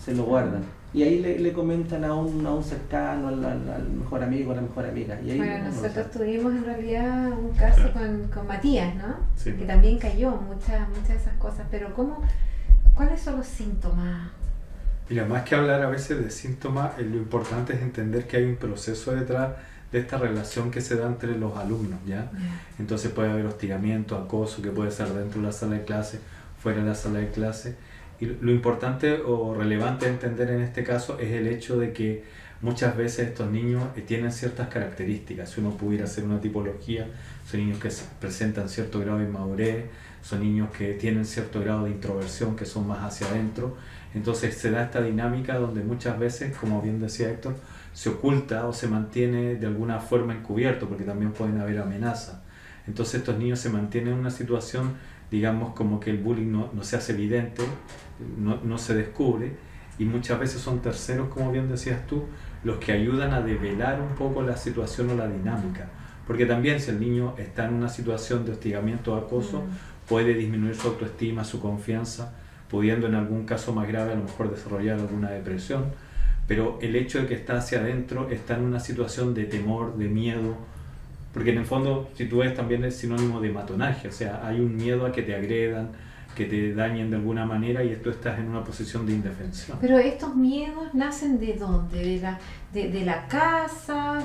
se lo guardan. Y ahí le comentan a un cercano, al mejor amigo, a la mejor amiga. Y ahí bueno, nosotros tuvimos en realidad un caso con Matías, ¿no? Sí. Que también cayó muchas de esas cosas. Pero ¿cuáles son los síntomas? Mira, más que hablar a veces de síntomas, lo importante es entender que hay un proceso detrás de esta relación que se da entre los alumnos, ¿ya? Entonces puede haber hostigamiento, acoso, que puede ser dentro de la sala de clase, fuera de la sala de clase. Y lo importante o relevante de entender en este caso es el hecho de que muchas veces estos niños tienen ciertas características. Si uno pudiera hacer una tipología, son niños que presentan cierto grado de inmadurez, son niños que tienen cierto grado de introversión, que son más hacia adentro. Entonces se da esta dinámica donde muchas veces, como bien decía Héctor, se oculta o se mantiene de alguna forma encubierto, porque también pueden haber amenazas. Entonces estos niños se mantienen en una situación, digamos, como que el bullying no se hace evidente, no se descubre, y muchas veces son terceros, como bien decías tú, los que ayudan a develar un poco la situación o la dinámica. Porque también si el niño está en una situación de hostigamiento o acoso, puede disminuir su autoestima, su confianza, pudiendo en algún caso más grave a lo mejor desarrollar alguna depresión. Pero el hecho de que está hacia adentro, está en una situación de temor, de miedo, porque en el fondo, si tú ves, también es sinónimo de matonaje, o sea, hay un miedo a que te agredan, que te dañen de alguna manera, y tú estás en una posición de indefensión. Pero estos miedos nacen ¿de dónde? ¿De la casa?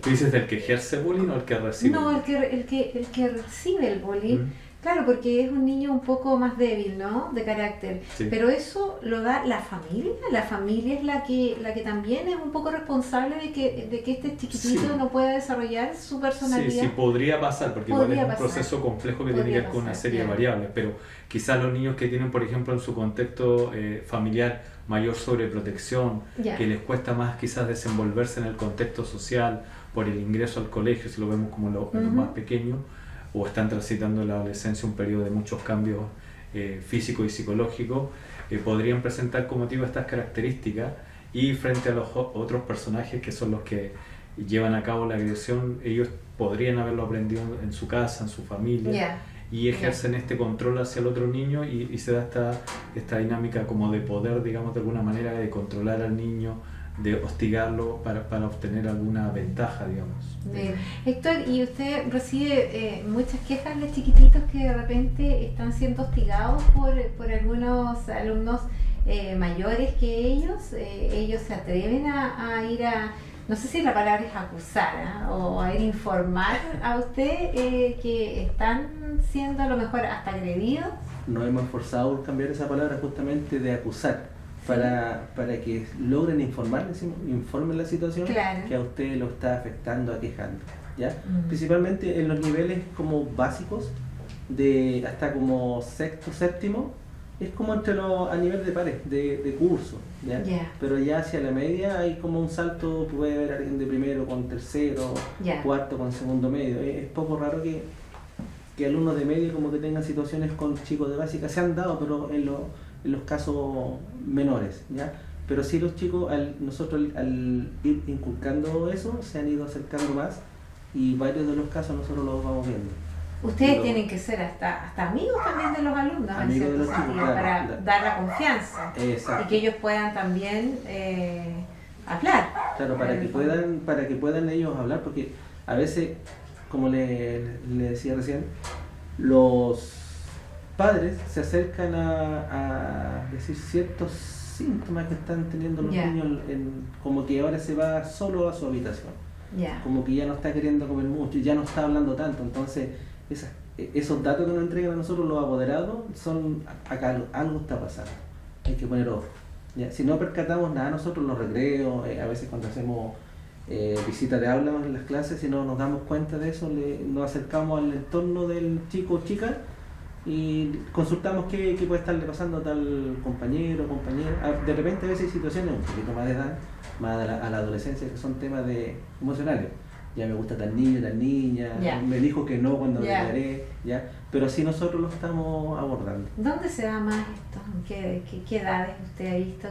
¿Tú dices del que ejerce bullying o el que recibe? No, el que recibe el bullying. Claro, porque es un niño un poco más débil, ¿no? De carácter. Sí. Pero eso lo da la familia. La familia es la que también es un poco responsable de que este chiquitito no pueda desarrollar su personalidad. Sí, podría pasar, porque igual es un proceso complejo que tiene que ver con una serie de variables. Pero quizás los niños que tienen, por ejemplo, en su contexto familiar mayor sobreprotección, que les cuesta más quizás desenvolverse en el contexto social por el ingreso al colegio, si lo vemos como los más pequeños, o están transitando en la adolescencia un periodo de muchos cambios físicos y psicológicos, podrían presentar como motivo estas características, y frente a los otros personajes que son los que llevan a cabo la agresión, ellos podrían haberlo aprendido en su casa, en su familia, y ejercen este control hacia el otro niño, y se da esta dinámica como de poder, digamos, de alguna manera, de controlar al niño, de hostigarlo para obtener alguna ventaja, digamos. Bien. Héctor, ¿y usted recibe muchas quejas de chiquititos que de repente están siendo hostigados por algunos alumnos mayores que ellos? Ellos se atreven a ir a, no sé si la palabra es acusar, o a ir a informar a usted que están siendo a lo mejor hasta agredidos. Nos hemos esforzado por cambiar esa palabra justamente de acusar. Para que logren informen la situación que a usted lo está afectando, aquejando, ¿ya? Principalmente en los niveles como básicos, de hasta como sexto, séptimo, es como a nivel de pares, de curso, ¿ya? Pero ya hacia la media hay como un salto, puede haber alguien de primero con tercero, cuarto con segundo medio. Es poco raro que alumnos de medio como que tengan situaciones con chicos de básica, se han dado, pero en los casos menores, ¿ya? Pero sí los chicos, nosotros al ir inculcando eso, se han ido acercando más, y varios de los casos nosotros los vamos viendo. Ustedes tienen que ser hasta amigos también de los alumnos, amigos de los chicos, para dar la confianza. Exacto. Y que ellos puedan también hablar. Claro, para que puedan ellos hablar, porque a veces, como le decía recién, los padres se acercan a decir ciertos síntomas que están teniendo los niños, como que ahora se va solo a su habitación, como que ya no está queriendo comer mucho, ya no está hablando tanto. Entonces esos datos que nos entregan a nosotros los apoderados son, acá algo está pasando, hay que poner ojo, ¿ya? Si no percatamos nada nosotros en los recreos, a veces cuando hacemos visitas de aula en las clases, si no nos damos cuenta de eso, nos acercamos al entorno del chico o chica y consultamos qué puede estarle pasando a tal compañero o compañera. De repente a veces hay situaciones un poquito más de edad, más a la adolescencia, que son temas emocionales. Ya me gusta tal niño, tal niña, me dijo que no cuando me declaré, pero así nosotros lo estamos abordando. ¿Dónde se da más esto? ¿En qué edades usted ha visto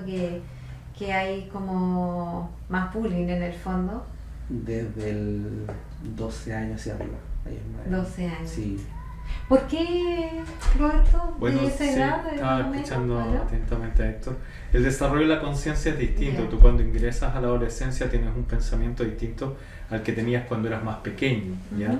que hay como más bullying en el fondo? Desde el 12 años hacia arriba. 12 años. Sí. ¿Por qué, Roberto? Bueno, estaba escuchando atentamente a Héctor. El desarrollo de la conciencia es distinto. Tú cuando ingresas a la adolescencia tienes un pensamiento distinto al que tenías cuando eras más pequeño, ¿ya?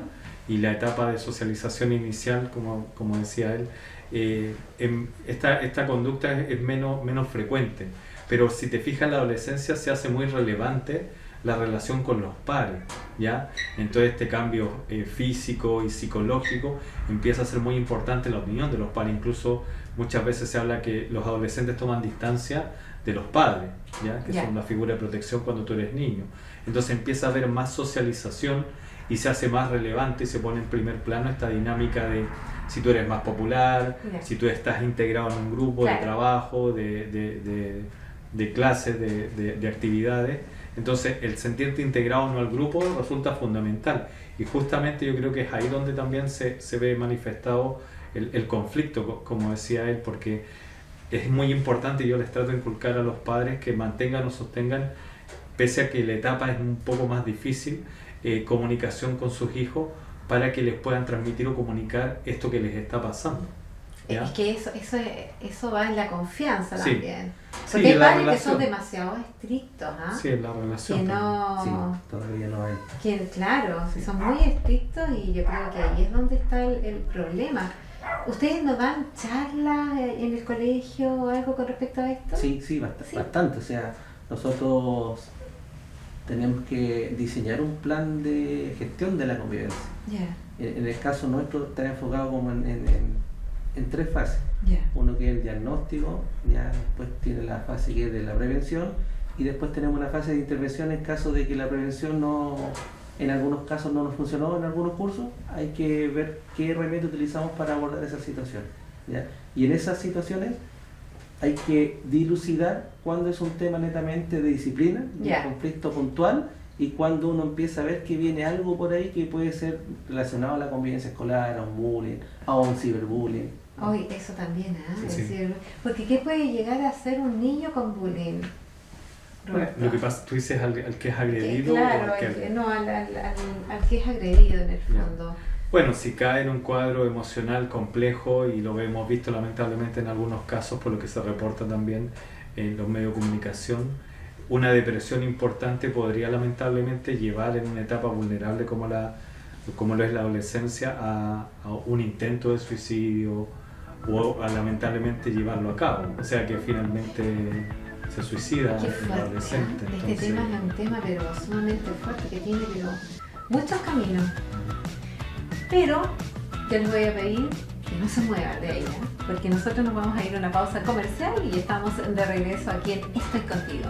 Y la etapa de socialización inicial, como decía él, esta conducta es menos frecuente. Pero si te fijas, en la adolescencia se hace muy relevante la relación con los padres, ¿ya? Entonces este cambio físico y psicológico empieza a ser muy importante en la opinión de los padres. Incluso muchas veces se habla que los adolescentes toman distancia de los padres, ¿ya? Que son la figura de protección cuando tú eres niño. Entonces empieza a haber más socialización y se hace más relevante y se pone en primer plano esta dinámica de si tú eres más popular, si tú estás integrado en un grupo de trabajo, de clases, de actividades. Entonces el sentirte integrado o no al grupo resulta fundamental, y justamente yo creo que es ahí donde también se ve manifestado el conflicto, como decía él, porque es muy importante, y yo les trato de inculcar a los padres que mantengan o sostengan, pese a que la etapa es un poco más difícil, comunicación con sus hijos para que les puedan transmitir o comunicar esto que les está pasando, ¿ya? Es que eso va en la confianza también. Porque hay padres que son demasiado estrictos, Sí, en la relación. Que no, sí, todavía no hay. Claro, son muy estrictos, y yo creo que ahí es donde está el problema. ¿Ustedes nos dan charlas en el colegio o algo con respecto a esto? Sí, bastante. O sea, nosotros tenemos que diseñar un plan de gestión de la convivencia. En el caso nuestro está enfocado como en 3 fases. Uno que es el diagnóstico, ya después tiene la fase que es de la prevención, y después tenemos la fase de intervención en caso de que la prevención en algunos casos no nos funcionó en algunos cursos. Hay que ver qué remedio utilizamos para abordar esa situación, ¿ya? Y en esas situaciones hay que dilucidar cuándo es un tema netamente de disciplina, de conflicto puntual, y cuando uno empieza a ver que viene algo por ahí que puede ser relacionado a la convivencia escolar, a un bullying, a un ciberbullying. Eso también, Sí. Porque ¿qué puede llegar a ser un niño con bullying? Lo que pasa, tú dices al que es agredido. Claro, al que es agredido en el fondo. Bueno, si cae en un cuadro emocional complejo, y lo hemos visto lamentablemente en algunos casos, por lo que se reporta también en los medios de comunicación, una depresión importante podría lamentablemente llevar en una etapa vulnerable como lo es la adolescencia a un intento de suicidio, o a lamentablemente llevarlo a cabo. O sea que finalmente se suicida el adolescente. Este tema es un tema pero sumamente fuerte, que tiene muchos caminos. Pero yo les voy a pedir que no se muevan de ahí, porque nosotros nos vamos a ir a una pausa comercial y estamos de regreso aquí en Estoy Contigo.